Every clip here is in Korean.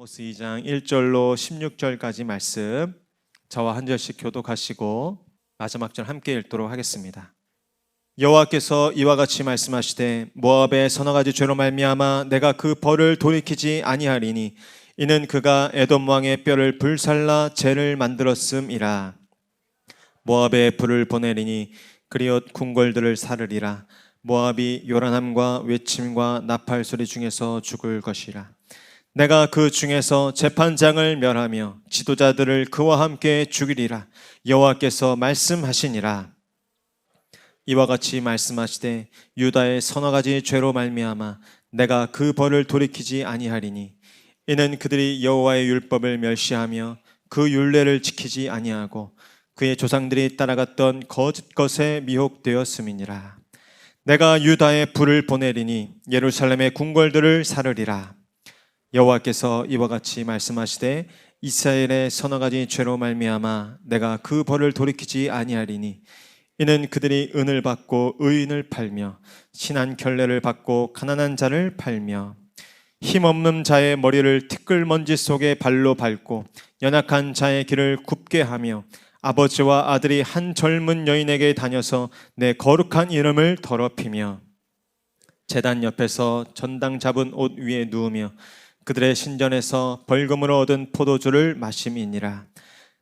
아모스 2장 1절로 16절까지 말씀 저와 한 절씩 교독하시고 마지막 절 함께 읽도록 하겠습니다. 여호와께서 이와 같이 말씀하시되 모압의 서너 가지 죄로 말미암아 내가 그 벌을 돌이키지 아니하리니 이는 그가 에돔 왕의 뼈를 불살라 재를 만들었음이라. 모압에 불을 보내리니 그리옷 궁궐들을 사르리라. 모압이 요란함과 외침과 나팔 소리 중에서 죽을 것이라. 내가 그 중에서 재판장을 멸하며 지도자들을 그와 함께 죽이리라. 여호와께서 말씀하시니라. 이와 같이 말씀하시되 유다의 서너 가지 죄로 말미암아 내가 그 벌을 돌이키지 아니하리니 이는 그들이 여호와의 율법을 멸시하며 그 율례를 지키지 아니하고 그의 조상들이 따라갔던 거짓 것에 미혹되었음이니라. 내가 유다에 불을 보내리니 예루살렘의 궁궐들을 사르리라. 여호와께서 이와 같이 말씀하시되 이스라엘의 서너 가지 죄로 말미암아 내가 그 벌을 돌이키지 아니하리니 이는 그들이 은을 받고 의인을 팔며 신한 결례를 받고 가난한 자를 팔며 힘없는 자의 머리를 티끌먼지 속에 발로 밟고 연약한 자의 길을 굽게 하며 아버지와 아들이 한 젊은 여인에게 다녀서 내 거룩한 이름을 더럽히며 제단 옆에서 전당 잡은 옷 위에 누우며 그들의 신전에서 벌금으로 얻은 포도주를 마심이니라.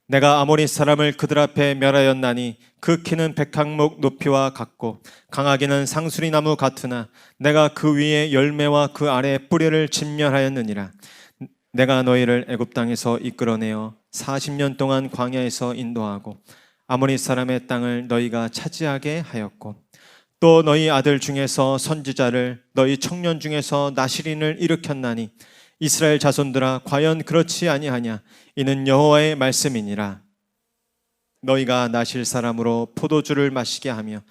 내가 아모리 사람을 그들 앞에 멸하였나니 그 키는 백항목 높이와 같고 강하기는 상수리 나무 같으나 내가 그 위에 열매와 그 아래 뿌리를 진멸하였느니라. 내가 너희를 애굽 땅에서 이끌어내어 40년 동안 광야에서 인도하고 아모리 사람의 땅을 너희가 차지하게 하였고 또 너희 아들 중에서 선지자를 너희 청년 중에서 나실인을 일으켰나니 이스라엘 자손들아 과연 그렇지 아니하냐. 이는 여호와의 말씀이니라. 너희가 나실 사람으로 포도주를 마시게 하며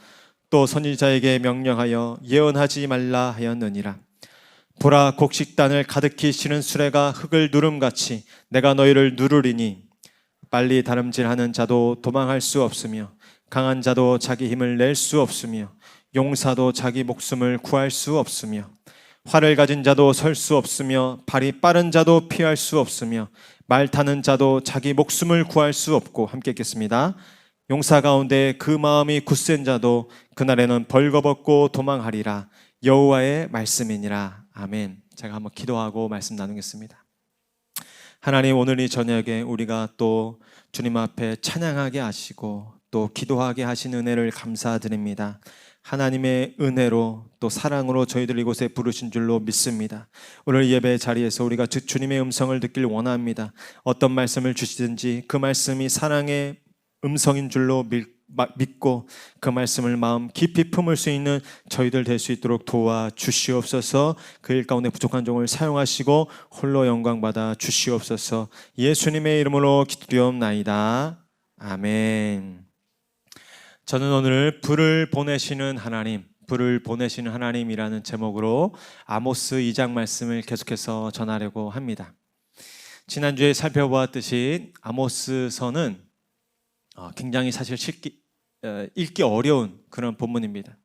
또 선지자에게 명령하여 예언하지 말라 하였느니라. 보라, 곡식단을 가득히 실은 수레가 흙을 누름같이 내가 너희를 누르리니 빨리 다름질하는 자도 도망할 수 없으며 강한 자도 자기 힘을 낼 수 없으며 용사도 자기 목숨을 구할 수 없으며 활을 가진 자도 설 수 없으며 발이 빠른 자도 피할 수 없으며 말 타는 자도 자기 목숨을 구할 수 없고. 함께 읽겠습니다. 용사 가운데 그 마음이 굳센 자도 그날에는 벌거벗고 도망하리라. 여호와의 말씀이니라. 아멘. 제가 한번 기도하고 말씀 나누겠습니다. 하나님, 오늘 이 저녁에 우리가 또 주님 앞에 찬양하게 하시고 또 기도하게 하신 은혜를 감사드립니다. 하나님의 은혜로 또 사랑으로 저희들 이곳에 부르신 줄로 믿습니다. 오늘 예배 자리에서 우리가 주님의 음성을 듣길 원합니다. 어떤 말씀을 주시든지 그 말씀이 사랑의 음성인 줄로 믿고 그 말씀을 마음 깊이 품을 수 있는 저희들 될 수 있도록 도와주시옵소서. 그 일 가운데 부족한 종을 사용하시고 홀로 영광받아 주시옵소서. 예수님의 이름으로 기도드리옵나이다. 아멘. 저는 오늘 불을 보내시는 하나님, 불을 보내시는 하나님이라는 제목으로 아모스 2장 말씀을 계속해서 전하려고 합니다. 지난주에 살펴보았듯이 아모스서는 굉장히 사실 읽기 어려운 그런 본문입니다.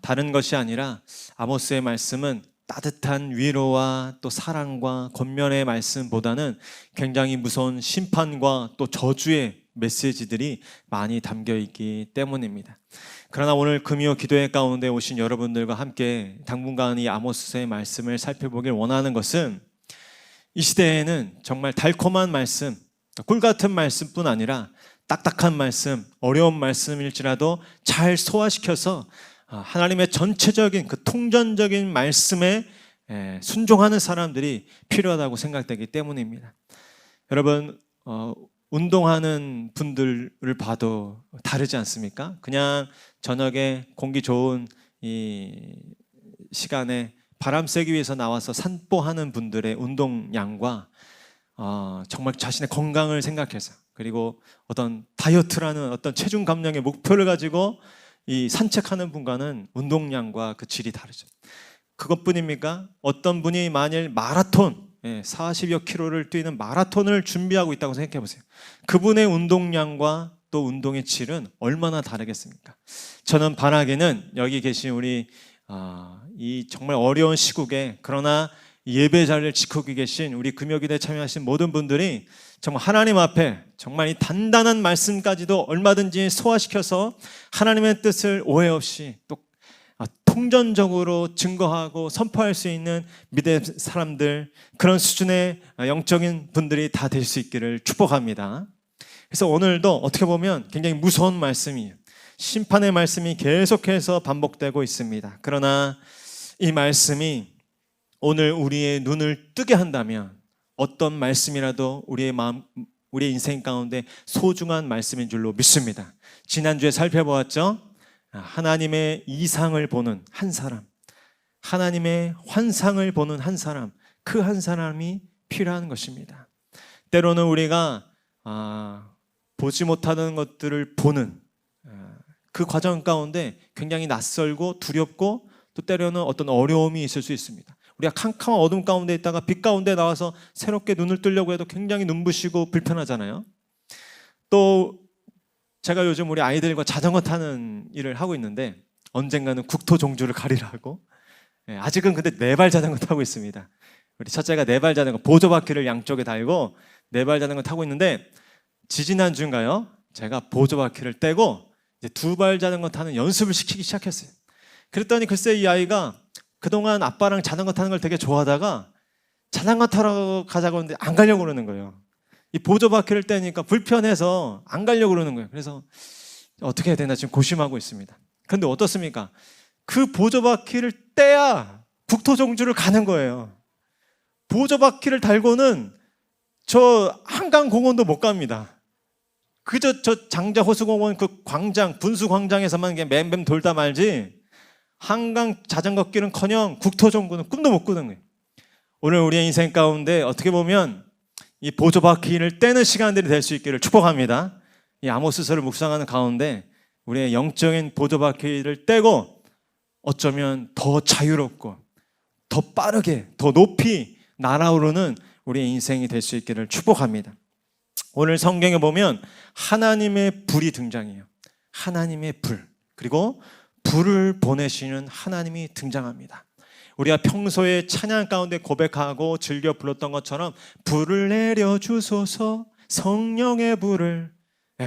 다른 것이 아니라 아모스의 말씀은 따뜻한 위로와 또 사랑과 권면의 말씀보다는 굉장히 무서운 심판과 또 저주의 메시지들이 많이 담겨 있기 때문입니다. 그러나 오늘 금요 기도회 가운데 오신 여러분들과 함께 당분간 이 아모스서의 말씀을 살펴보길 원하는 것은 이 시대에는 정말 달콤한 말씀, 꿀같은 말씀뿐 아니라 딱딱한 말씀, 어려운 말씀일지라도 잘 소화시켜서 하나님의 전체적인 그 통전적인 말씀에 순종하는 사람들이 필요하다고 생각되기 때문입니다. 여러분, 운동하는 분들을 봐도 다르지 않습니까? 그냥 저녁에 공기 좋은 이 시간에 바람 쐬기 위해서 나와서 산보하는 분들의 운동량과 정말 자신의 건강을 생각해서 그리고 어떤 다이어트라는 어떤 체중 감량의 목표를 가지고 이 산책하는 분과는 운동량과 그 질이 다르죠. 그것뿐입니까? 어떤 분이 만일 마라톤 40여 킬로를 뛰는 마라톤을 준비하고 있다고 생각해 보세요. 그분의 운동량과 또 운동의 질은 얼마나 다르겠습니까? 저는 바라기는 여기 계신 우리 이 정말 어려운 시국에 그러나 예배 자리를 지키고 계신 우리 금요기도에 참여하신 모든 분들이 정말 하나님 앞에 정말 이 단단한 말씀까지도 얼마든지 소화시켜서 하나님의 뜻을 오해 없이 또 통전적으로 증거하고 선포할 수 있는 믿음의 사람들, 그런 수준의 영적인 분들이 다 될 수 있기를 축복합니다. 그래서 오늘도 어떻게 보면 굉장히 무서운 말씀이에요. 심판의 말씀이 계속해서 반복되고 있습니다. 그러나 이 말씀이 오늘 우리의 눈을 뜨게 한다면 어떤 말씀이라도 우리의 마음, 우리의 인생 가운데 소중한 말씀인 줄로 믿습니다. 지난주에 살펴보았죠? 하나님의 이상을 보는 한 사람, 하나님의 환상을 보는 한 사람, 그 한 사람이 필요한 것입니다. 때로는 우리가 보지 못하는 것들을 보는 그 과정 가운데 굉장히 낯설고 두렵고 또 때로는 어떤 어려움이 있을 수 있습니다. 우리가 캄캄한 어둠 가운데 있다가 빛 가운데 나와서 새롭게 눈을 뜨려고 해도 굉장히 눈부시고 불편하잖아요. 또 제가 요즘 우리 아이들과 자전거 타는 일을 하고 있는데 언젠가는 국토 종주를 가리라고, 아직은 근데 4발 자전거 타고 있습니다. 우리 첫째가 4발 자전거 보조바퀴를 양쪽에 달고 4발 자전거 타고 있는데 지지난주인가요? 제가 보조바퀴를 떼고 이제 2발 자전거 타는 연습을 시키기 시작했어요. 그랬더니 글쎄 이 아이가 그동안 아빠랑 자전거 타는 걸 되게 좋아하다가 자전거 타러 가자고 하는데 안 가려고 그러는 거예요. 이 보조바퀴를 떼니까 불편해서 안 가려고 그러는 거예요. 그래서 어떻게 해야 되나 지금 고심하고 있습니다. 그런데 어떻습니까? 그 보조바퀴를 떼야 국토종주를 가는 거예요. 보조바퀴를 달고는 저 한강공원도 못 갑니다. 그저 저 장자호수공원 그 광장, 분수광장에서만 그냥 맴맴 돌다 말지 한강 자전거길은커녕 국토종구는 꿈도 못 꾸는 거예요. 오늘 우리의 인생 가운데 어떻게 보면 이 보조바퀴를 떼는 시간들이 될 수 있기를 축복합니다. 이 아모스서를 묵상하는 가운데 우리의 영적인 보조바퀴를 떼고 어쩌면 더 자유롭고 더 빠르게 더 높이 날아오르는 우리의 인생이 될 수 있기를 축복합니다. 오늘 성경에 보면 하나님의 불이 등장해요. 하나님의 불, 그리고 불을 보내시는 하나님이 등장합니다. 우리가 평소에 찬양 가운데 고백하고 즐겨 불렀던 것처럼 불을 내려주소서, 성령의 불을,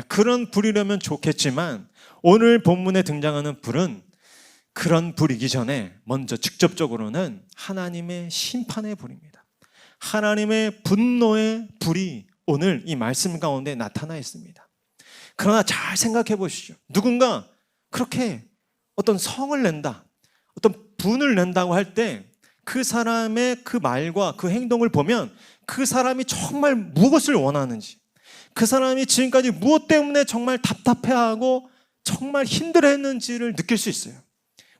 그런 불이라면 좋겠지만 오늘 본문에 등장하는 불은 그런 불이기 전에 먼저 직접적으로는 하나님의 심판의 불입니다. 하나님의 분노의 불이 오늘 이 말씀 가운데 나타나 있습니다. 그러나 잘 생각해 보시죠. 누군가 그렇게 어떤 성을 낸다, 어떤 분을 낸다고 할 때 그 사람의 그 말과 그 행동을 보면 그 사람이 정말 무엇을 원하는지, 그 사람이 지금까지 무엇 때문에 정말 답답해하고 정말 힘들어했는지를 느낄 수 있어요.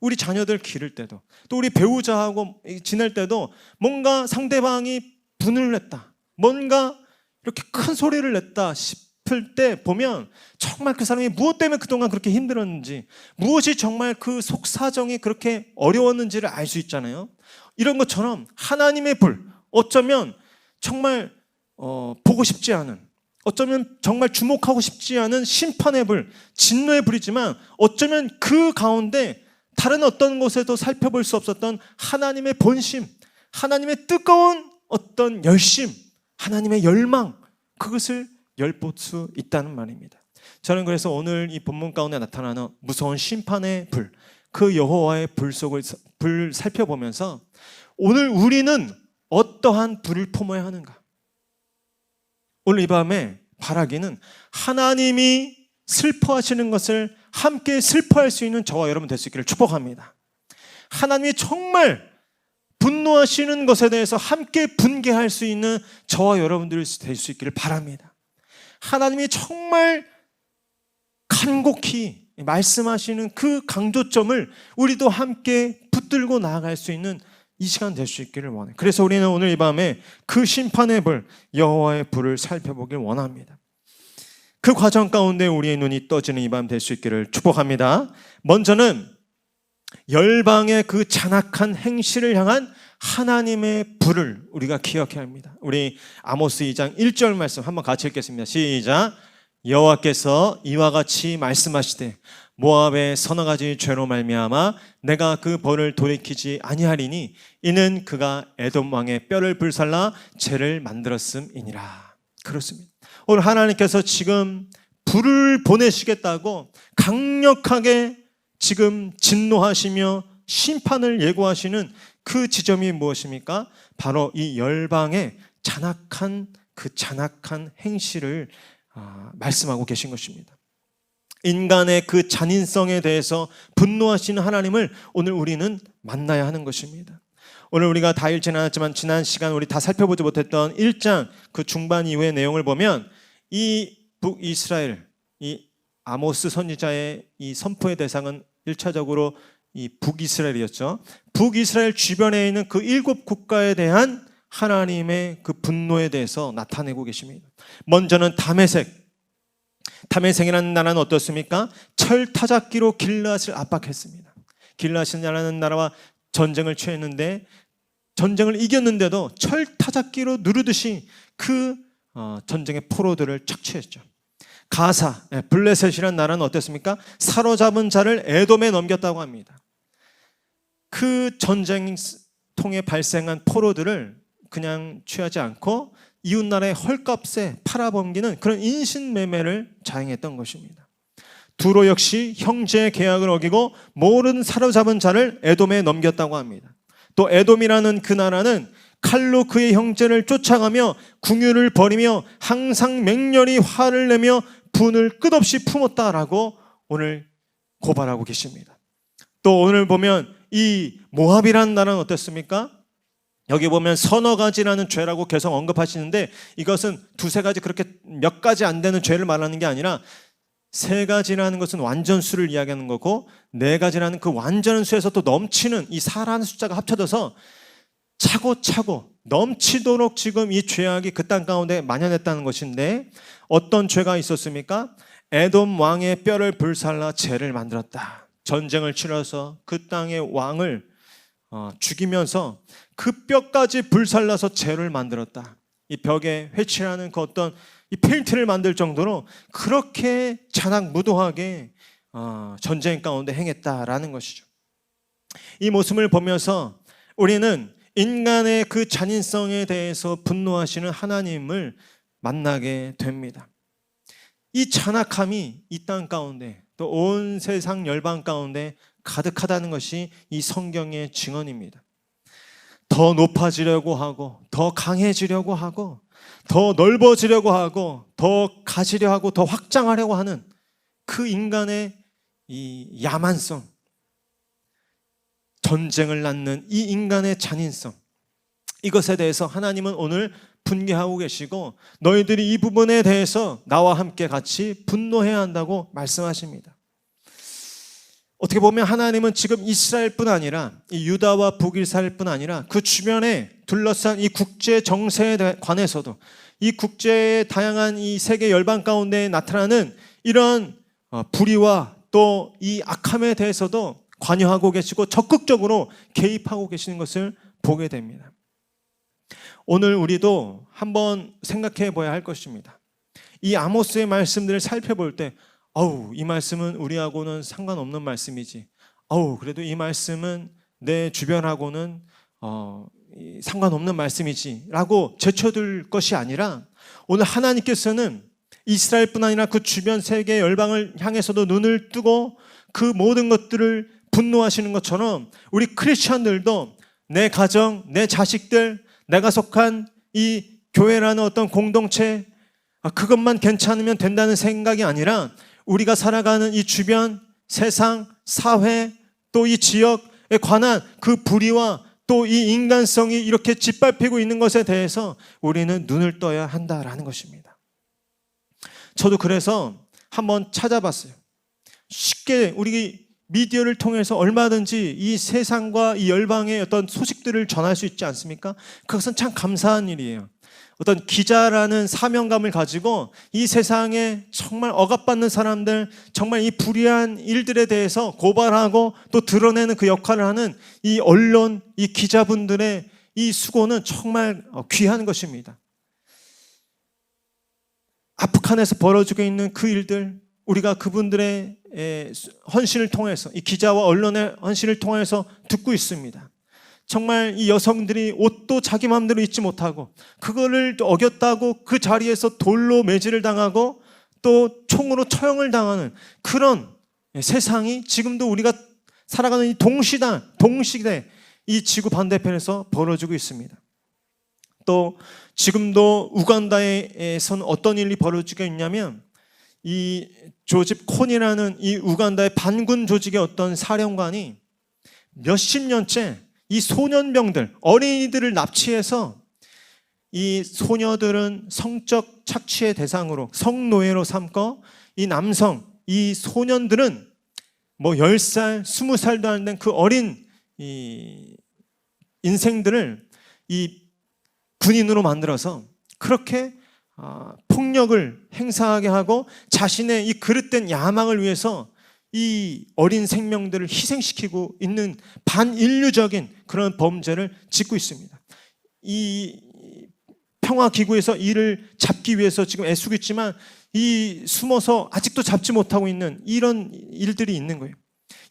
우리 자녀들 기를 때도, 또 우리 배우자하고 지낼 때도 뭔가 상대방이 분을 냈다, 뭔가 이렇게 큰 소리를 냈다 싶을 때 보면 정말 그 사람이 무엇 때문에 그동안 그렇게 힘들었는지, 무엇이 정말 그 속사정이 그렇게 어려웠는지를 알 수 있잖아요. 이런 것처럼 하나님의 불, 어쩌면 정말 보고 싶지 않은, 어쩌면 정말 주목하고 싶지 않은 심판의 불, 진노의 불이지만 어쩌면 그 가운데 다른 어떤 곳에도 살펴볼 수 없었던 하나님의 본심, 하나님의 뜨거운 어떤 열심, 하나님의 열망, 그것을 엿볼 수 있다는 말입니다. 저는 그래서 오늘 이 본문 가운데 나타나는 무서운 심판의 불, 그 여호와의 불 속을 살펴보면서 오늘 우리는 어떠한 불을 품어야 하는가? 오늘 이 밤에 바라기는 하나님이 슬퍼하시는 것을 함께 슬퍼할 수 있는 저와 여러분 될 수 있기를 축복합니다. 하나님이 정말 분노하시는 것에 대해서 함께 분개할 수 있는 저와 여러분들이 될 수 있기를 바랍니다. 하나님이 정말 간곡히 말씀하시는 그 강조점을 우리도 함께 붙들고 나아갈 수 있는 이 시간 될 수 있기를 원해요. 그래서 우리는 오늘 이 밤에 그 심판의 불, 여호와의 불을 살펴보길 원합니다. 그 과정 가운데 우리의 눈이 떠지는 이 밤 될 수 있기를 축복합니다. 먼저는 열방의 그 잔악한 행실을 향한 하나님의 불을 우리가 기억해야 합니다. 우리 아모스 2장 1절 말씀 한번 같이 읽겠습니다. 시작. 여호와께서 이와 같이 말씀하시되 모압의 서너 가지 죄로 말미암아 내가 그 벌을 돌이키지 아니하리니 이는 그가 에돔 왕의 뼈를 불살라 죄를 만들었음이니라. 그렇습니다. 오늘 하나님께서 지금 불을 보내시겠다고 강력하게 지금 진노하시며 심판을 예고하시는 그 지점이 무엇입니까? 바로 이 열방의 잔악한 행실을 말씀하고 계신 것입니다. 인간의 그 잔인성에 대해서 분노하시는 하나님을 오늘 우리는 만나야 하는 것입니다. 오늘 우리가 다 읽지는 않았지만 지난 시간 우리 다 살펴보지 못했던 1장 그 중반 이후의 내용을 보면 이 북이스라엘, 이 아모스 선지자의 이 선포의 대상은 1차적으로 이 북이스라엘이었죠. 북이스라엘 주변에 있는 그 7 국가에 대한 하나님의 그 분노에 대해서 나타내고 계십니다. 먼저는 다메섹이라는 나라는 어떻습니까? 철타작기로 길르앗을 압박했습니다. 길르앗이라는 나라와 전쟁을 취했는데 전쟁을 이겼는데도 철타작기로 누르듯이 그 전쟁의 포로들을 착취했죠. 가사, 블레셋이라는 나라는 어땠습니까? 사로잡은 자를 에돔에 넘겼다고 합니다. 그 전쟁 통해 발생한 포로들을 그냥 취하지 않고 이웃나라의 헐값에 팔아넘기는 그런 인신매매를 자행했던 것입니다. 두로 역시 형제의 계약을 어기고 모든 사로잡은 자를 에돔에 넘겼다고 합니다. 또 에돔이라는 그 나라는 칼로 그의 형제를 쫓아가며 궁유를 벌이며 항상 맹렬히 화를 내며 분을 끝없이 품었다라고 오늘 고발하고 계십니다. 또 오늘 보면 이 모압이라는 나라는 어땠습니까? 여기 보면 서너 가지라는 죄라고 계속 언급하시는데 이것은 두세 가지 그렇게 몇 가지 안 되는 죄를 말하는 게 아니라 3가지라는 것은 완전수를 이야기하는 거고 4가지라는 그 완전한 수에서 또 넘치는 이 4라는 숫자가 합쳐져서 차고차고 넘치도록 지금 이 죄악이 그 땅 가운데 만연했다는 것인데 어떤 죄가 있었습니까? 에돔 왕의 뼈를 불살라 죄를 만들었다. 전쟁을 치러서 그 땅의 왕을 죽이면서 그 뼈까지 불살라서 죄를 만들었다. 이 벽에 회칠하는 그 어떤 이 페인트를 만들 정도로 그렇게 잔악무도하게 전쟁 가운데 행했다라는 것이죠. 이 모습을 보면서 우리는 인간의 그 잔인성에 대해서 분노하시는 하나님을 만나게 됩니다. 이 잔악함이 이 땅 가운데 또 온 세상 열방 가운데 가득하다는 것이 이 성경의 증언입니다. 더 높아지려고 하고 더 강해지려고 하고 더 넓어지려고 하고 더 가지려 하고 더 확장하려고 하는 그 인간의 이 야만성, 전쟁을 낳는 이 인간의 잔인성, 이것에 대해서 하나님은 오늘 분개하고 계시고 너희들이 이 부분에 대해서 나와 함께 같이 분노해야 한다고 말씀하십니다. 어떻게 보면 하나님은 지금 이스라엘뿐 아니라 이 유다와 북이스라엘뿐 아니라 그 주변에 둘러싼 이 국제 정세에 관해서도 이 국제의 다양한 이 세계 열방 가운데 나타나는 이런 불의와 또 이 악함에 대해서도 관여하고 계시고 적극적으로 개입하고 계시는 것을 보게 됩니다. 오늘 우리도 한번 생각해 봐야 할 것입니다. 이 아모스의 말씀들을 살펴볼 때 이 말씀은 우리하고는 상관없는 말씀이지. 그래도 이 말씀은 내 주변하고는 상관없는 말씀이지 라고 제쳐둘 것이 아니라 오늘 하나님께서는 이스라엘뿐 아니라 그 주변 세계 열방을 향해서도 눈을 뜨고 그 모든 것들을 분노하시는 것처럼 우리 크리스천들도 내 가정, 내 자식들, 내가 속한 이 교회라는 어떤 공동체 그것만 괜찮으면 된다는 생각이 아니라 우리가 살아가는 이 주변, 세상, 사회, 또 이 지역에 관한 그 불의와 또 이 인간성이 이렇게 짓밟히고 있는 것에 대해서 우리는 눈을 떠야 한다라는 것입니다. 저도 그래서 한번 찾아봤어요. 쉽게 우리 미디어를 통해서 얼마든지 이 세상과 이 열방의 어떤 소식들을 전할 수 있지 않습니까? 그것은 참 감사한 일이에요. 어떤 기자라는 사명감을 가지고 이 세상에 정말 억압받는 사람들, 정말 이 불의한 일들에 대해서 고발하고 또 드러내는 그 역할을 하는 이 언론, 이 기자분들의 이 수고는 정말 귀한 것입니다. 아프간에서 벌어지고 있는 그 일들, 우리가 그분들의 헌신을 통해서, 이 기자와 언론의 헌신을 통해서 듣고 있습니다. 정말 이 여성들이 옷도 자기 마음대로 입지 못하고 그거를 어겼다고 그 자리에서 돌로 매질을 당하고 또 총으로 처형을 당하는 그런 세상이 지금도 우리가 살아가는 이 동시대 이 지구 반대편에서 벌어지고 있습니다. 또 지금도 우간다에선 어떤 일이 벌어지고 있냐면 이 조집 콘이라는 이 우간다의 반군 조직의 어떤 사령관이 몇십 년째 이 소년병들, 어린이들을 납치해서 이 소녀들은 성적 착취의 대상으로 성노예로 삼고 이 남성, 이 소년들은 뭐 10살, 20살도 안 된 그 어린 이 인생들을 이 군인으로 만들어서 그렇게 폭력을 행사하게 하고 자신의 이 그릇된 야망을 위해서 이 어린 생명들을 희생시키고 있는 반인류적인 그런 범죄를 짓고 있습니다. 이 평화기구에서 이를 잡기 위해서 지금 애쓰고 있지만 이 숨어서 아직도 잡지 못하고 있는 이런 일들이 있는 거예요.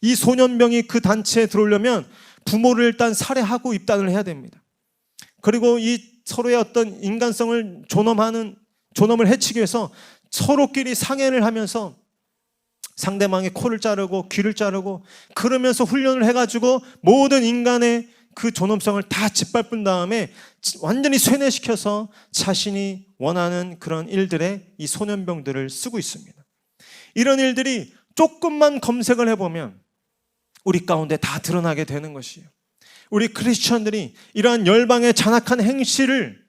이 소년병이 그 단체에 들어오려면 부모를 일단 살해하고 입단을 해야 됩니다. 그리고 이 서로의 어떤 인간성을 존엄을 해치기 위해서 서로끼리 상해를 하면서 상대방의 코를 자르고 귀를 자르고 그러면서 훈련을 해가지고 모든 인간의 그 존엄성을 다 짓밟은 다음에 완전히 쇠뇌시켜서 자신이 원하는 그런 일들에 이 소년병들을 쓰고 있습니다. 이런 일들이 조금만 검색을 해보면 우리 가운데 다 드러나게 되는 것이에요. 우리 크리스천들이 이러한 열방의 잔악한 행실을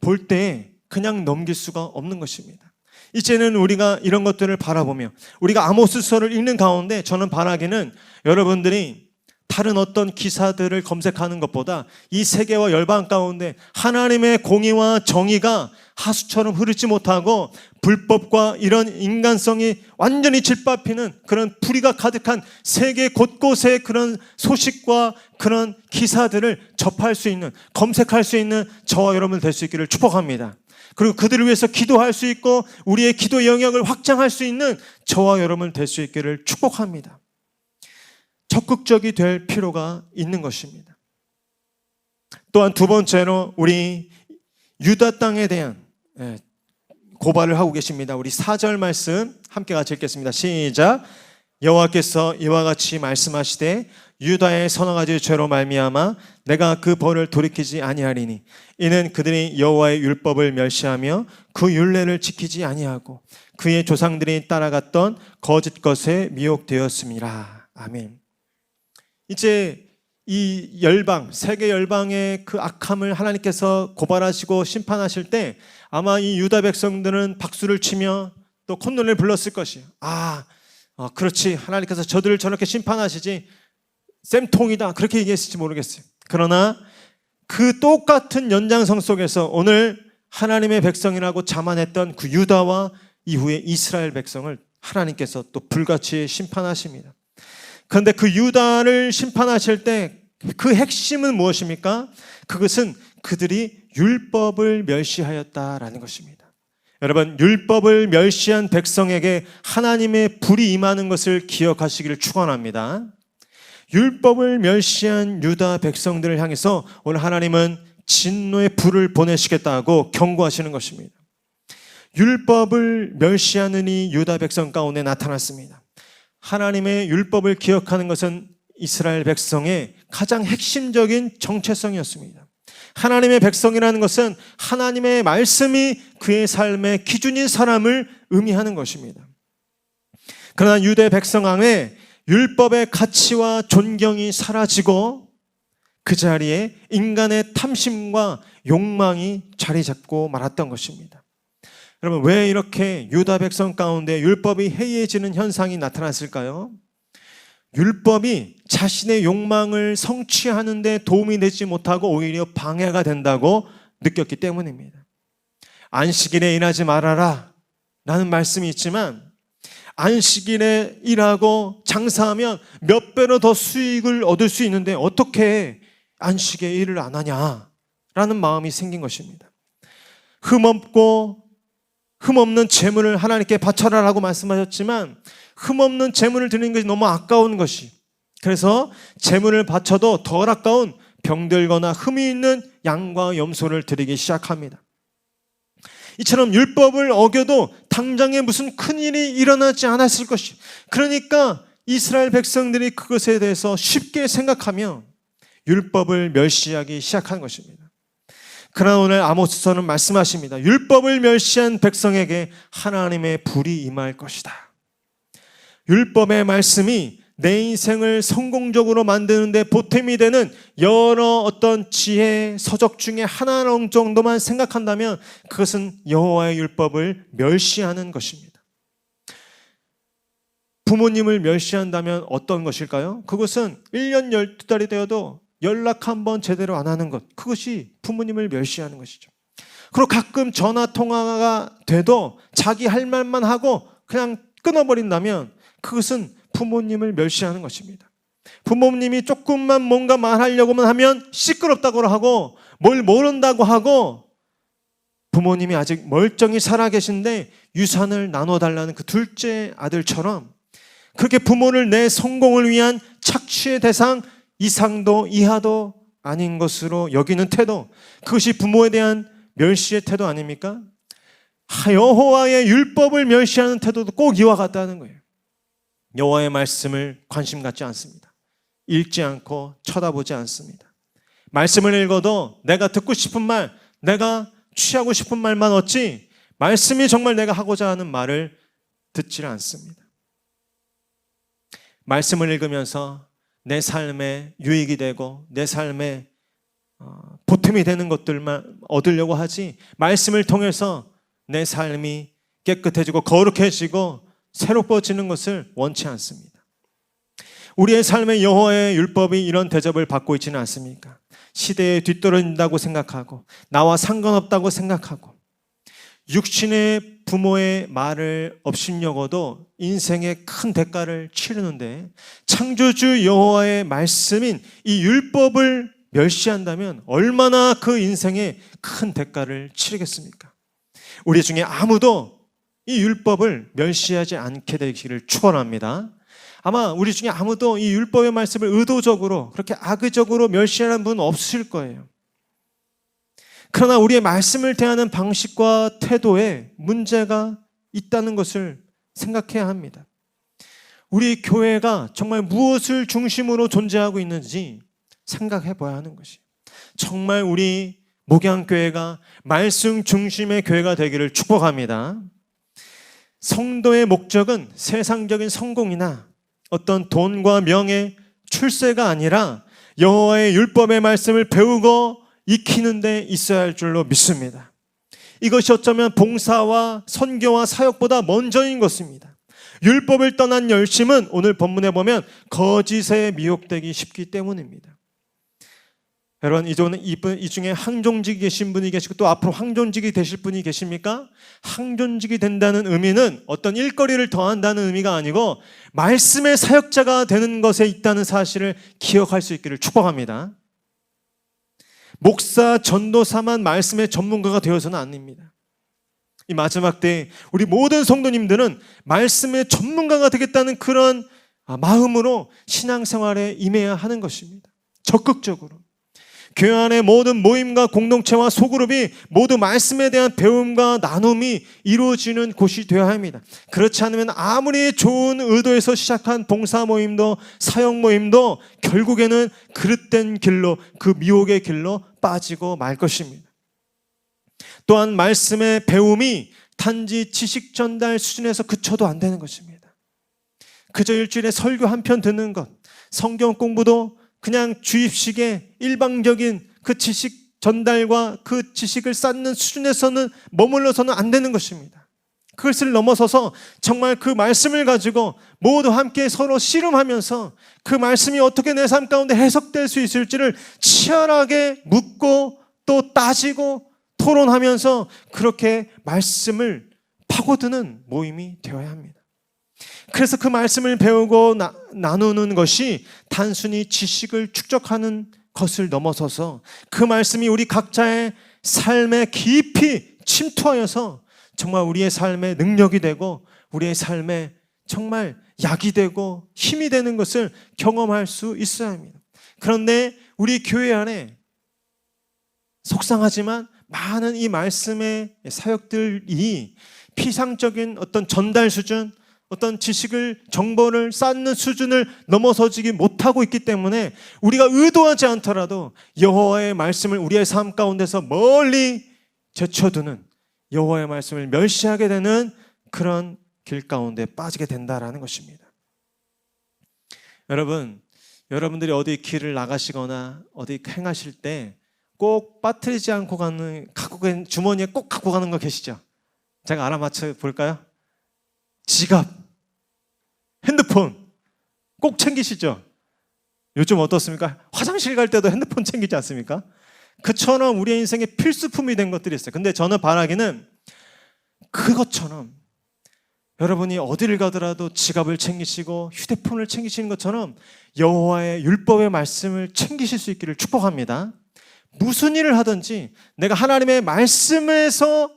볼 때 그냥 넘길 수가 없는 것입니다. 이제는 우리가 이런 것들을 바라보며 우리가 아모스서를 읽는 가운데 저는 바라기는 여러분들이 다른 어떤 기사들을 검색하는 것보다 이 세계와 열방 가운데 하나님의 공의와 정의가 하수처럼 흐르지 못하고 불법과 이런 인간성이 완전히 짓밟히는 그런 불의가 가득한 세계 곳곳의 그런 소식과 그런 기사들을 접할 수 있는, 검색할 수 있는 저와 여러분 될 수 있기를 축복합니다. 그리고 그들을 위해서 기도할 수 있고 우리의 기도 영역을 확장할 수 있는 저와 여러분 될 수 있기를 축복합니다. 적극적이 될 필요가 있는 것입니다. 또한 두 번째로 우리 유다 땅에 대한 고발을 하고 계십니다. 우리 4절 말씀 함께 같이 읽겠습니다. 시작. 여호와께서 이와 같이 말씀하시되 유다의 서너 가지 죄로 말미암아 내가 그 벌을 돌이키지 아니하리니 이는 그들이 여호와의 율법을 멸시하며 그 율례를 지키지 아니하고 그의 조상들이 따라갔던 거짓 것에 미혹되었음이라. 아멘. 이제 이 열방, 세계 열방의 그 악함을 하나님께서 고발하시고 심판하실 때 아마 이 유다 백성들은 박수를 치며 또 콧노래를 불렀을 것이에요. 그렇지. 하나님께서 저들을 저렇게 심판하시지. 쌤통이다. 그렇게 얘기했을지 모르겠어요. 그러나 그 똑같은 연장성 속에서 오늘 하나님의 백성이라고 자만했던 그 유다와 이후에 이스라엘 백성을 하나님께서 또 불같이 심판하십니다. 그런데 그 유다를 심판하실 때 그 핵심은 무엇입니까? 그것은 그들이 율법을 멸시하였다라는 것입니다. 여러분, 율법을 멸시한 백성에게 하나님의 불이 임하는 것을 기억하시기를 축원합니다. 율법을 멸시한 유다 백성들을 향해서 오늘 하나님은 진노의 불을 보내시겠다고 경고하시는 것입니다. 율법을 멸시하는 이 유다 백성 가운데 나타났습니다. 하나님의 율법을 기억하는 것은 이스라엘 백성의 가장 핵심적인 정체성이었습니다. 하나님의 백성이라는 것은 하나님의 말씀이 그의 삶의 기준인 사람을 의미하는 것입니다. 그러나 유대 백성 안에 율법의 가치와 존경이 사라지고 그 자리에 인간의 탐심과 욕망이 자리 잡고 말았던 것입니다. 여러분, 왜 이렇게 유다 백성 가운데 율법이 해이해지는 현상이 나타났을까요? 율법이 자신의 욕망을 성취하는 데 도움이 되지 못하고 오히려 방해가 된다고 느꼈기 때문입니다. 안식일에 일하지 말아라 라는 말씀이 있지만 안식일에 일하고 장사하면 몇 배로 더 수익을 얻을 수 있는데 어떻게 안식에 일을 안 하냐라는 마음이 생긴 것입니다. 흠없고 흠없는 제물을 하나님께 바쳐라라고 말씀하셨지만 흠없는 제물을 드리는 것이 너무 아까운 것이, 그래서 제물을 바쳐도 덜 아까운 병들거나 흠이 있는 양과 염소를 드리기 시작합니다. 이처럼 율법을 어겨도 당장에 무슨 큰일이 일어나지 않았을 것이, 그러니까 이스라엘 백성들이 그것에 대해서 쉽게 생각하며 율법을 멸시하기 시작한 것입니다. 그러나 오늘 아모스서는 말씀하십니다. 율법을 멸시한 백성에게 하나님의 불이 임할 것이다. 율법의 말씀이 내 인생을 성공적으로 만드는 데 보탬이 되는 여러 어떤 지혜 서적 중에 하나 정도만 생각한다면 그것은 여호와의 율법을 멸시하는 것입니다. 부모님을 멸시한다면 어떤 것일까요? 그것은 1년 12달이 되어도 연락 한번 제대로 안 하는 것, 그것이 부모님을 멸시하는 것이죠. 그리고 가끔 전화 통화가 돼도 자기 할 말만 하고 그냥 끊어버린다면 그것은 부모님을 멸시하는 것입니다. 부모님이 조금만 뭔가 말하려고만 하면 시끄럽다고 하고 뭘 모른다고 하고, 부모님이 아직 멀쩡히 살아계신데 유산을 나눠달라는 그 둘째 아들처럼 그렇게 부모를 내 성공을 위한 착취의 대상, 이상도 이하도 아닌 것으로 여기는 태도, 그것이 부모에 대한 멸시의 태도 아닙니까? 여호와의 율법을 멸시하는 태도도 꼭 이와 같다는 거예요. 여호와의 말씀을 관심 갖지 않습니다. 읽지 않고 쳐다보지 않습니다. 말씀을 읽어도 내가 듣고 싶은 말, 내가 취하고 싶은 말만 얻지 말씀이 정말 내가 하고자 하는 말을 듣지 않습니다. 말씀을 읽으면서 내 삶에 유익이 되고 내 삶에 보탬이 되는 것들만 얻으려고 하지, 말씀을 통해서 내 삶이 깨끗해지고 거룩해지고 새로워지는 것을 원치 않습니다. 우리의 삶에 여호와의 율법이 이런 대접을 받고 있지는 않습니까? 시대에 뒤떨어진다고 생각하고 나와 상관없다고 생각하고 육신의 부모의 말을 업신여고도 인생의 큰 대가를 치르는데, 창조주 여호와의 말씀인 이 율법을 멸시한다면 얼마나 그 인생에 큰 대가를 치르겠습니까? 우리 중에 아무도 이 율법을 멸시하지 않게 되기를 축원합니다. 아마 우리 중에 아무도 이 율법의 말씀을 의도적으로 그렇게 악의적으로 멸시하는 분은 없으실 거예요. 그러나 우리의 말씀을 대하는 방식과 태도에 문제가 있다는 것을 생각해야 합니다. 우리 교회가 정말 무엇을 중심으로 존재하고 있는지 생각해 봐야 하는 것이에요. 정말 우리 목양교회가 말씀 중심의 교회가 되기를 축복합니다. 성도의 목적은 세상적인 성공이나 어떤 돈과 명예, 출세가 아니라 여호와의 율법의 말씀을 배우고 익히는 데 있어야 할 줄로 믿습니다. 이것이 어쩌면 봉사와 선교와 사역보다 먼저인 것입니다. 율법을 떠난 열심은 오늘 본문에 보면 거짓에 미혹되기 쉽기 때문입니다. 여러분, 이 중에 항존직이 계신 분이 계시고 또 앞으로 항존직이 되실 분이 계십니까? 항존직이 된다는 의미는 어떤 일거리를 더한다는 의미가 아니고 말씀의 사역자가 되는 것에 있다는 사실을 기억할 수 있기를 축복합니다. 목사, 전도사만 말씀의 전문가가 되어서는 안 됩니다. 이 마지막 때 우리 모든 성도님들은 말씀의 전문가가 되겠다는 그런 마음으로 신앙생활에 임해야 하는 것입니다. 적극적으로. 교회 안의 모든 모임과 공동체와 소그룹이 모두 말씀에 대한 배움과 나눔이 이루어지는 곳이 되어야 합니다. 그렇지 않으면 아무리 좋은 의도에서 시작한 봉사 모임도 사역 모임도 결국에는 그릇된 길로, 그 미혹의 길로 빠지고 말 것입니다. 또한 말씀의 배움이 단지 지식 전달 수준에서 그쳐도 안 되는 것입니다. 그저 일주일에 설교 한 편 듣는 것, 성경 공부도 그냥 주입식의 일방적인 그 지식 전달과 그 지식을 쌓는 수준에서는 머물러서는 안 되는 것입니다. 그것을 넘어서서 정말 그 말씀을 가지고 모두 함께 서로 씨름하면서 그 말씀이 어떻게 내 삶 가운데 해석될 수 있을지를 치열하게 묻고 또 따지고 토론하면서 그렇게 말씀을 파고드는 모임이 되어야 합니다. 그래서 그 말씀을 배우고 나누는 것이 단순히 지식을 축적하는 것을 넘어서서 그 말씀이 우리 각자의 삶에 깊이 침투하여서 정말 우리의 삶에 능력이 되고 우리의 삶에 정말 약이 되고 힘이 되는 것을 경험할 수 있어야 합니다. 그런데 우리 교회 안에 속상하지만 많은 이 말씀의 사역들이 피상적인 어떤 전달 수준, 어떤 지식을, 정보를 쌓는 수준을 넘어서지기 못하고 있기 때문에 우리가 의도하지 않더라도 여호와의 말씀을 우리의 삶 가운데서 멀리 제쳐두는, 여호와의 말씀을 멸시하게 되는 그런 길 가운데 빠지게 된다라는 것입니다. 여러분들이 어디 길을 나가시거나 어디 행하실 때 꼭 빠뜨리지 않고 주머니에 꼭 갖고 가는 거 계시죠? 제가 알아맞혀 볼까요? 지갑, 핸드폰 꼭 챙기시죠? 요즘 어떻습니까? 화장실 갈 때도 핸드폰 챙기지 않습니까? 그처럼 우리의 인생에 필수품이 된 것들이 있어요. 근데 저는 바라기는 그것처럼 여러분이 어디를 가더라도 지갑을 챙기시고 휴대폰을 챙기시는 것처럼 여호와의 율법의 말씀을 챙기실 수 있기를 축복합니다. 무슨 일을 하든지 내가 하나님의 말씀에서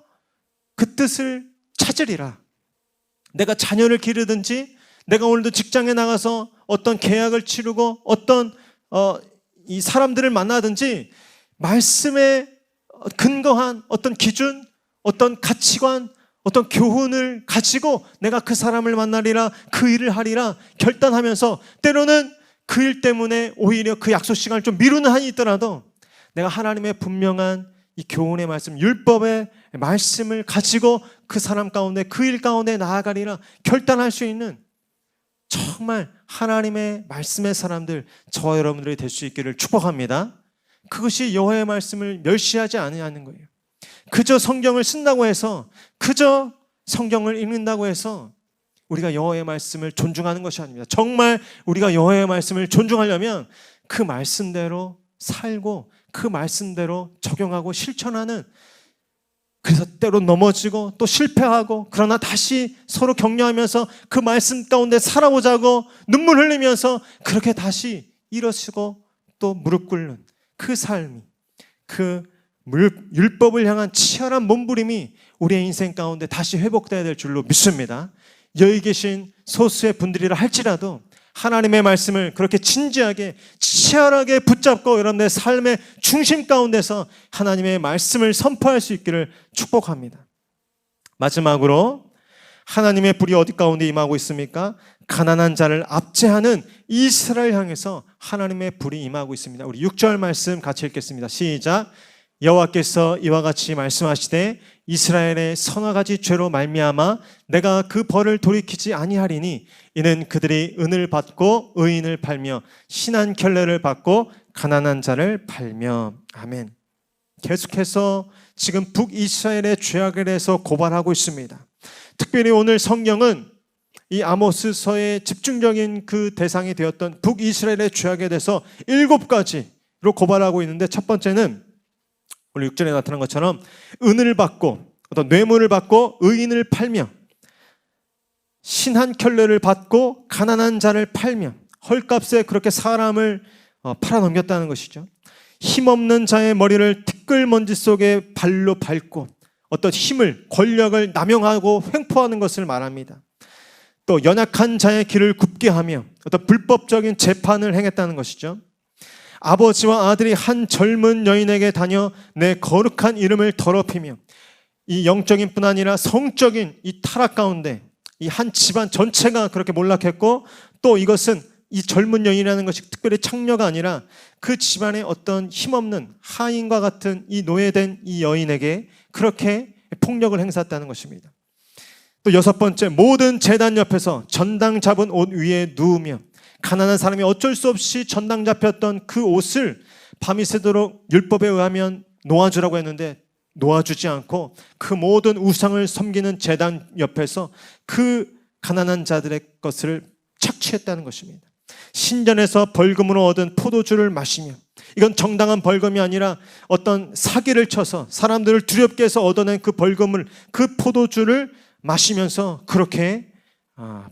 그 뜻을 찾으리라. 내가 자녀를 기르든지 내가 오늘도 직장에 나가서 어떤 계약을 치르고 어떤 이 사람들을 만나든지 말씀에 근거한 어떤 기준, 어떤 가치관, 어떤 교훈을 가지고 내가 그 사람을 만나리라, 그 일을 하리라 결단하면서 때로는 그 일 때문에 오히려 그 약속 시간을 좀 미루는 한이 있더라도 내가 하나님의 분명한 이 교훈의 말씀, 율법의 말씀을 가지고 그 사람 가운데, 그 일 가운데 나아가리라 결단할 수 있는 정말 하나님의 말씀의 사람들, 저와 여러분들이 될 수 있기를 축복합니다. 그것이 여호와의 말씀을 멸시하지 않는 거예요. 그저 성경을 쓴다고 해서, 그저 성경을 읽는다고 해서 우리가 여호와의 말씀을 존중하는 것이 아닙니다. 정말 우리가 여호와의 말씀을 존중하려면 그 말씀대로 살고 그 말씀대로 적용하고 실천하는, 그래서 때로 넘어지고 또 실패하고 그러나 다시 서로 격려하면서 그 말씀 가운데 살아보자고 눈물 흘리면서 그렇게 다시 일어서고 또 무릎 꿇는 그 삶이, 그 율법을 향한 치열한 몸부림이 우리의 인생 가운데 다시 회복되어야 될 줄로 믿습니다. 여기 계신 소수의 분들이라 할지라도 하나님의 말씀을 그렇게 진지하게 치열하게 붙잡고 여러분의 삶의 중심 가운데서 하나님의 말씀을 선포할 수 있기를 축복합니다. 마지막으로 하나님의 불이 어디 가운데 임하고 있습니까? 가난한 자를 압제하는 이스라엘 향해서 하나님의 불이 임하고 있습니다. 우리 6절 말씀 같이 읽겠습니다. 시작. 여호와께서 이와 같이 말씀하시되 이스라엘의 서너 가지 죄로 말미암아 내가 그 벌을 돌이키지 아니하리니 이는 그들이 은을 받고 의인을 팔며 신한 켤레를 받고 가난한 자를 팔며. 아멘. 계속해서 지금 북이스라엘의 죄악에 대해서 고발하고 있습니다. 특별히 오늘 성경은 이 아모스서의 집중적인 그 대상이 되었던 북이스라엘의 죄악에 대해서 7가지로 고발하고 있는데, 첫 번째는 오늘 6절에 나타난 것처럼 은을 받고 어떤 뇌물을 받고 의인을 팔며 신한 켤레를 받고 가난한 자를 팔며 헐값에 그렇게 사람을 팔아넘겼다는 것이죠. 힘없는 자의 머리를 티끌먼지 속에 발로 밟고 어떤 힘을, 권력을 남용하고 횡포하는 것을 말합니다. 또 연약한 자의 길을 굽게 하며 어떤 불법적인 재판을 행했다는 것이죠. 아버지와 아들이 한 젊은 여인에게 다녀 내 거룩한 이름을 더럽히며, 이 영적인 뿐 아니라 성적인 이 타락 가운데 이 한 집안 전체가 그렇게 몰락했고, 또 이것은 이 젊은 여인이라는 것이 특별히 창녀가 아니라 그 집안의 어떤 힘없는 하인과 같은 이 노예된 이 여인에게 그렇게 폭력을 행사했다는 것입니다. 또 6번째, 모든 제단 옆에서 전당 잡은 옷 위에 누우며 가난한 사람이 어쩔 수 없이 전당 잡혔던 그 옷을 밤이 새도록 율법에 의하면 놓아주라고 했는데 놓아주지 않고 그 모든 우상을 섬기는 제단 옆에서 그 가난한 자들의 것을 착취했다는 것입니다. 신전에서 벌금으로 얻은 포도주를 마시며, 이건 정당한 벌금이 아니라 어떤 사기를 쳐서 사람들을 두렵게 해서 얻어낸 그 벌금을, 그 포도주를 마시면서 그렇게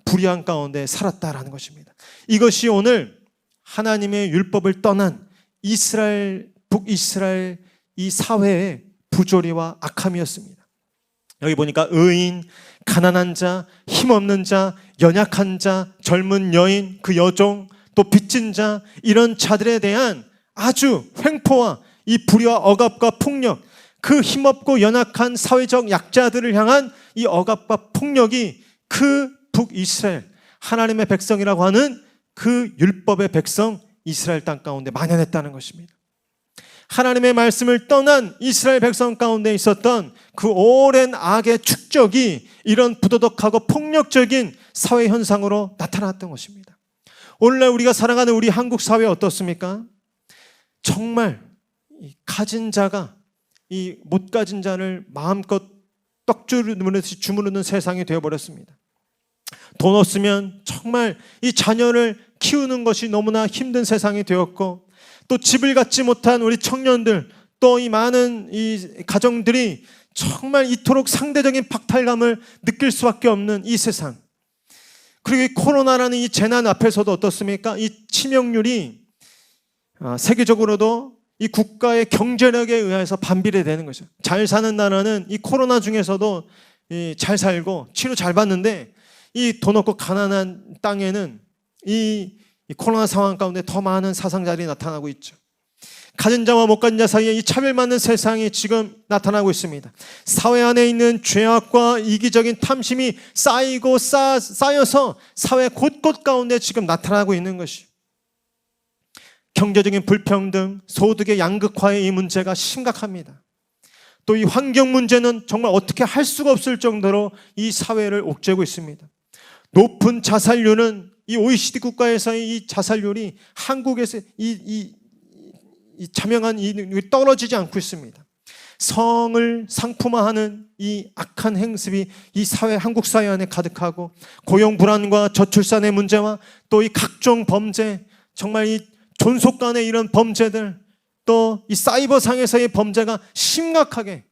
불의한 가운데 살았다라는 것입니다. 이것이 오늘 하나님의 율법을 떠난 이스라엘, 북이스라엘 이 사회의 부조리와 악함이었습니다. 여기 보니까 의인, 가난한 자, 힘없는 자, 연약한 자, 젊은 여인, 그 여종, 또 빚진 자, 이런 자들에 대한 아주 횡포와 이 불의와 억압과 폭력, 그 힘없고 연약한 사회적 약자들을 향한 이 억압과 폭력이 그 북이스라엘, 하나님의 백성이라고 하는 그 율법의 백성 이스라엘 땅 가운데 만연했다는 것입니다. 하나님의 말씀을 떠난 이스라엘 백성 가운데 있었던 그 오랜 악의 축적이 이런 부도덕하고 폭력적인 사회 현상으로 나타났던 것입니다. 오늘날 우리가 살아가는 우리 한국 사회 어떻습니까? 정말 가진 자가 이 못 가진 자를 마음껏 떡주무듯이 주무르는 세상이 되어버렸습니다. 돈 없으면 정말 이 자녀를 키우는 것이 너무나 힘든 세상이 되었고, 또 집을 갖지 못한 우리 청년들, 또 이 많은 이 가정들이 정말 이토록 상대적인 박탈감을 느낄 수밖에 없는 이 세상. 그리고 이 코로나라는 이 재난 앞에서도 어떻습니까? 이 치명률이 세계적으로도 이 국가의 경제력에 의해서 반비례되는 거죠. 잘 사는 나라는 이 코로나 중에서도 잘 살고 치료 잘 받는데, 이 돈 없고 가난한 땅에는 이 코로나 상황 가운데 더 많은 사상자들이 나타나고 있죠. 가진 자와 못 가진 자 사이에 이 차별받는 세상이 지금 나타나고 있습니다. 사회 안에 있는 죄악과 이기적인 탐심이 쌓이고 쌓여서 사회 곳곳 가운데 지금 나타나고 있는 것이, 경제적인 불평등, 소득의 양극화의 이 문제가 심각합니다. 또 이 환경 문제는 정말 어떻게 할 수가 없을 정도로 이 사회를 옥죄고 있습니다. 높은 자살률은 이 OECD 국가에서의 이 자살률이 한국에서 이 자명한 이 떨어지지 않고 있습니다. 성을 상품화하는 이 악한 행습이 이 사회, 한국 사회 안에 가득하고, 고용 불안과 저출산의 문제와 또 이 각종 범죄, 정말 이 존속 간의 이런 범죄들, 또 이 사이버 상에서의 범죄가 심각하게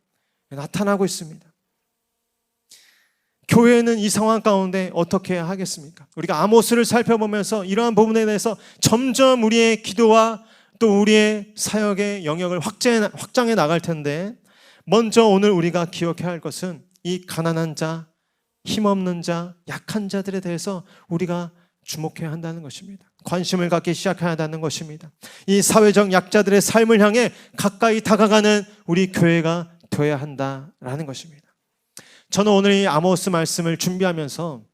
나타나고 있습니다. 교회는 이 상황 가운데 어떻게 해야 하겠습니까? 우리가 아모스를 살펴보면서 이러한 부분에 대해서 점점 우리의 기도와 또 우리의 사역의 영역을 확장해 나갈 텐데, 먼저 오늘 우리가 기억해야 할 것은 이 가난한 자, 힘없는 자, 약한 자들에 대해서 우리가 주목해야 한다는 것입니다. 관심을 갖기 시작해야 한다는 것입니다. 이 사회적 약자들의 삶을 향해 가까이 다가가는 우리 교회가 되어야 한다라는 것입니다. 저는 오늘 이 아모스 말씀을 준비하면서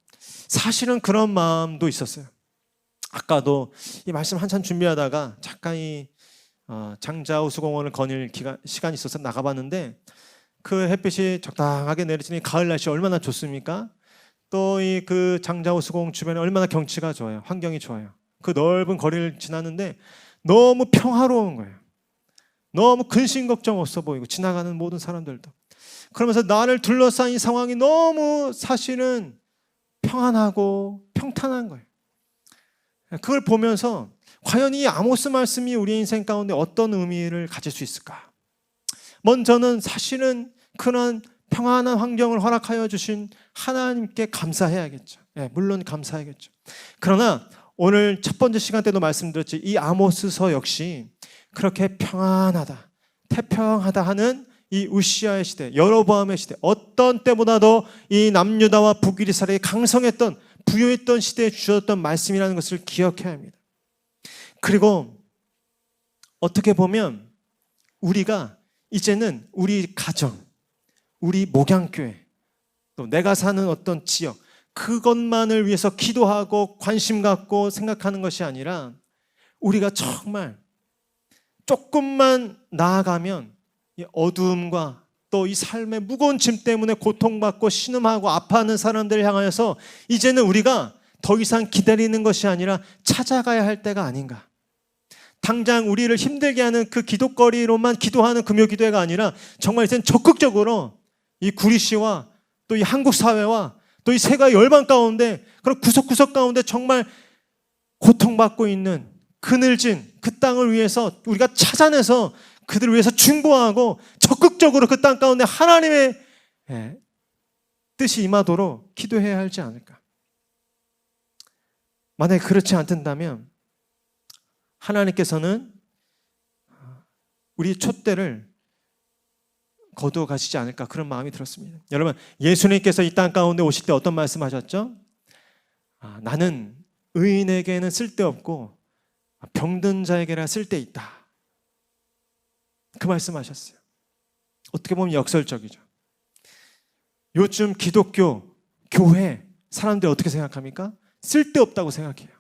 사실은 그런 마음도 있었어요. 아까도 이 말씀 한참 준비하다가 잠깐 이 장자호수공원을 거닐 시간이 있어서 나가봤는데, 그 햇빛이 적당하게 내리치니 가을 날씨 얼마나 좋습니까? 또 이 그 장자호수공원 주변에 얼마나 경치가 좋아요. 환경이 좋아요. 그 넓은 거리를 지나는데 너무 평화로운 거예요. 너무 근심 걱정 없어 보이고, 지나가는 모든 사람들도. 그러면서 나를 둘러싼 이 상황이 너무 사실은 평안하고 평탄한 거예요. 그걸 보면서 과연 이 아모스 말씀이 우리 인생 가운데 어떤 의미를 가질 수 있을까? 먼저는 사실은 그런 평안한 환경을 허락하여 주신 하나님께 감사해야겠죠. 물론 감사해야겠죠. 그러나 오늘 첫 번째 시간 때도 말씀드렸지, 이 아모스서 역시 그렇게 평안하다, 태평하다 하는 이 우시아의 시대, 여로보암의 시대, 어떤 때보다도 이 남유다와 북이스라엘이 강성했던, 부유했던 시대에 주셨던 말씀이라는 것을 기억해야 합니다. 그리고 어떻게 보면 우리가 이제는 우리 가정, 우리 목양교회, 또 내가 사는 어떤 지역, 그것만을 위해서 기도하고 관심 갖고 생각하는 것이 아니라, 우리가 정말 조금만 나아가면 이 어두움과 또 이 삶의 무거운 짐 때문에 고통받고 신음하고 아파하는 사람들을 향하여서 이제는 우리가 더 이상 기다리는 것이 아니라 찾아가야 할 때가 아닌가. 당장 우리를 힘들게 하는 그 기도거리로만 기도하는 금요기도회가 아니라, 정말 이제는 적극적으로 이 구리시와 또 이 한국 사회와 또 이 세계 열방 가운데, 그런 구석구석 가운데 정말 고통받고 있는 그늘진 그 땅을 위해서 우리가 찾아내서 그들을 위해서 중보하고 적극적으로 그 땅 가운데 하나님의 뜻이 임하도록 기도해야 하지 않을까. 만약에 그렇지 않든다면 하나님께서는 우리 촛대를 거두어 가시지 않을까 그런 마음이 들었습니다. 여러분, 예수님께서 이 땅 가운데 오실 때 어떤 말씀하셨죠? 나는 의인에게는 쓸데없고 병든 자에게나 쓸데있다. 그 말씀하셨어요. 어떻게 보면 역설적이죠. 요즘 기독교, 교회 사람들이 어떻게 생각합니까? 쓸데없다고 생각해요.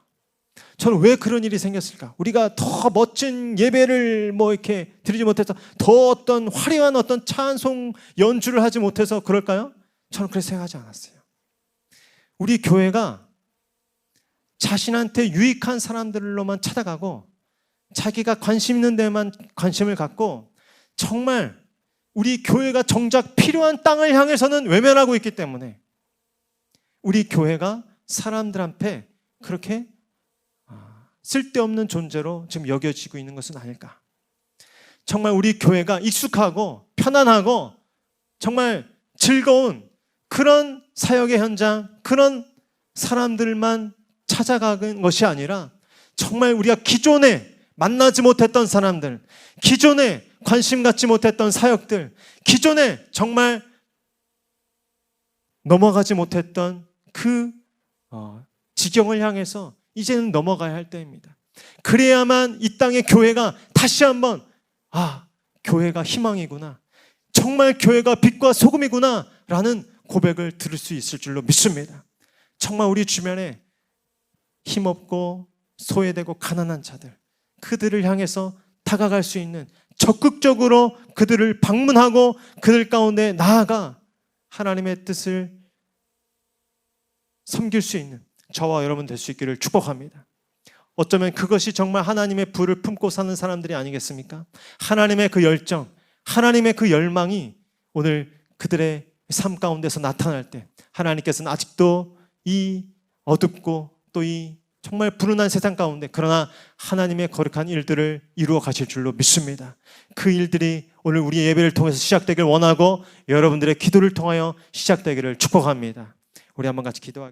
저는 왜 그런 일이 생겼을까? 우리가 더 멋진 예배를 이렇게 드리지 못해서 더 어떤 화려한 어떤 찬송 연주를 하지 못해서 그럴까요? 저는 그렇게 생각하지 않았어요. 우리 교회가 자신한테 유익한 사람들로만 찾아가고 자기가 관심 있는 데만 관심을 갖고 정말 우리 교회가 정작 필요한 땅을 향해서는 외면하고 있기 때문에 우리 교회가 사람들한테 그렇게 쓸데없는 존재로 지금 여겨지고 있는 것은 아닐까. 정말 우리 교회가 익숙하고 편안하고 정말 즐거운 그런 사역의 현장, 그런 사람들만 찾아가는 것이 아니라 정말 우리가 기존에 만나지 못했던 사람들, 기존에 관심 갖지 못했던 사역들, 기존에 정말 넘어가지 못했던 그 지경을 향해서 이제는 넘어가야 할 때입니다. 그래야만 이 땅의 교회가 다시 한번 교회가 희망이구나, 정말 교회가 빛과 소금이구나 라는 고백을 들을 수 있을 줄로 믿습니다. 정말 우리 주변에 힘없고 소외되고 가난한 자들, 그들을 향해서 다가갈 수 있는, 적극적으로 그들을 방문하고 그들 가운데 나아가 하나님의 뜻을 섬길 수 있는 저와 여러분 될 수 있기를 축복합니다. 어쩌면 그것이 정말 하나님의 불을 품고 사는 사람들이 아니겠습니까? 하나님의 그 열정, 하나님의 그 열망이 오늘 그들의 삶 가운데서 나타날 때 하나님께서는 아직도 이 어둡고 또 이 정말 불운한 세상 가운데 그러나 하나님의 거룩한 일들을 이루어 가실 줄로 믿습니다. 그 일들이 오늘 우리 예배를 통해서 시작되길 원하고 여러분들의 기도를 통하여 시작되기를 축복합니다. 우리 한번 같이 기도하겠습니다.